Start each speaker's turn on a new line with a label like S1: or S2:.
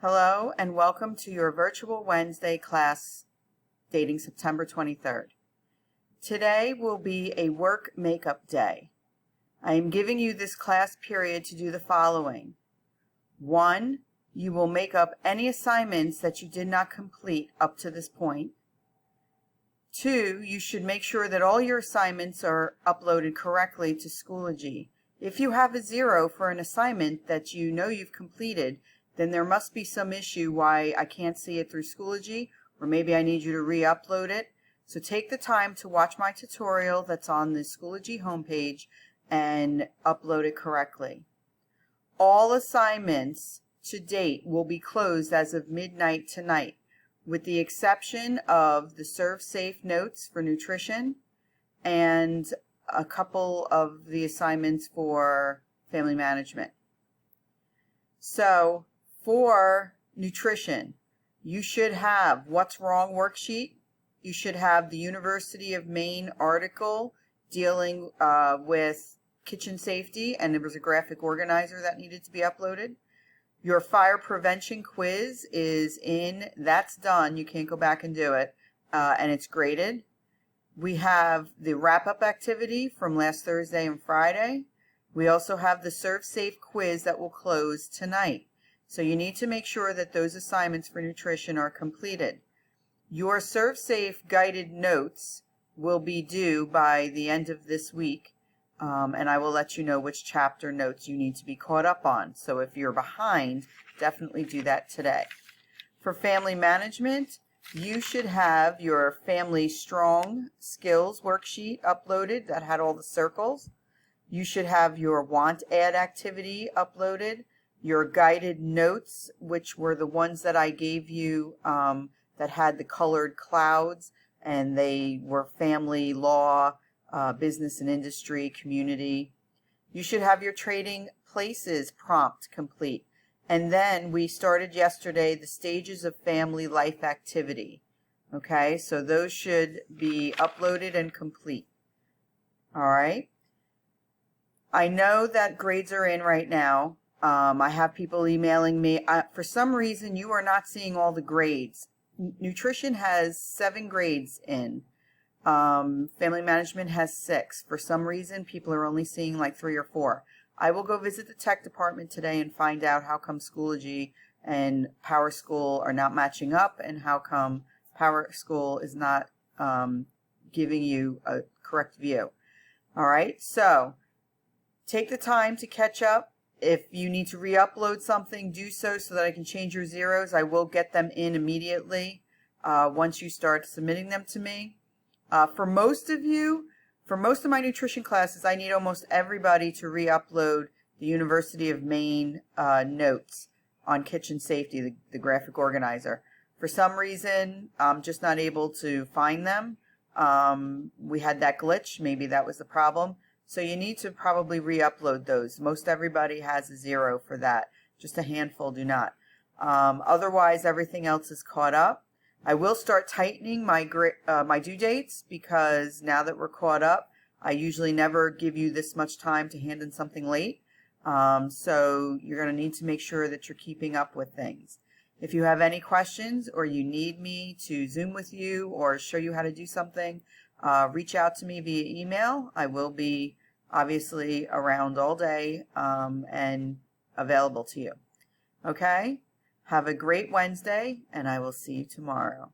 S1: Hello and welcome to your virtual Wednesday class dating September 23rd. Today will be a work makeup day. I am giving you this class period to do the following. 1. You will make up any assignments that you did not complete up to this point. 2. You should make sure that all your assignments are uploaded correctly to Schoology. If you have a 0 for an assignment that you know you've completed, then there must be some issue why I can't see it through Schoology, or maybe I need you to re-upload it. So take the time to watch my tutorial that's on the Schoology homepage and upload it correctly. All assignments to date will be closed as of midnight tonight, with the exception of the Serve Safe notes for nutrition and a couple of the assignments for family management. So for nutrition, you should have What's Wrong worksheet. You should have the University of Maine article dealing with kitchen safety, and there was a graphic organizer that needed to be uploaded. Your fire prevention quiz is in. That's done. You can't go back and do it, and it's graded. We have the wrap-up activity from last Thursday and Friday. We also have the Serve Safe quiz that will close tonight. So you need to make sure that those assignments for nutrition are completed. Your Serve Safe guided notes will be due by the end of this week, and I will let you know which chapter notes you need to be caught up on. So if you're behind, definitely do that today. For family management, you should have your Family Strong Skills worksheet uploaded that had all the circles. You should have your Want Ad activity uploaded, your guided notes, which were the ones that I gave you that had the colored clouds, and they were family, law, business and industry, community. You should have your Trading Places prompt complete. And then we started yesterday the Stages of Family Life activity. Okay, so those should be uploaded and complete. All right. I know that grades are in right now. I have people emailing me. For some reason, you are not seeing all the grades. Nutrition has 7 grades in. Family management has 6. For some reason, people are only seeing like 3 or 4. I will go visit the tech department today and find out how come Schoology and Power School are not matching up, and how come Power School is not giving you a correct view. All right, so take the time to catch up. If you need to re-upload something, do so that I can change your zeros. I will get them in immediately once you start submitting them to me. For most of my nutrition classes, I need almost everybody to re-upload the University of Maine notes on kitchen safety, the graphic organizer. For some reason, I'm just not able to find them. We had that glitch. Maybe that was the problem. So you need to probably re-upload those. Most everybody has a 0 for that. Just a handful do not. Otherwise, everything else is caught up. I will start tightening my due dates, because now that we're caught up, I usually never give you this much time to hand in something late. So you're going to need to make sure that you're keeping up with things. If you have any questions, or you need me to Zoom with you or show you how to do something, reach out to me via email. I will be obviously around all day and available to you. Okay? Have a great Wednesday, and I will see you tomorrow.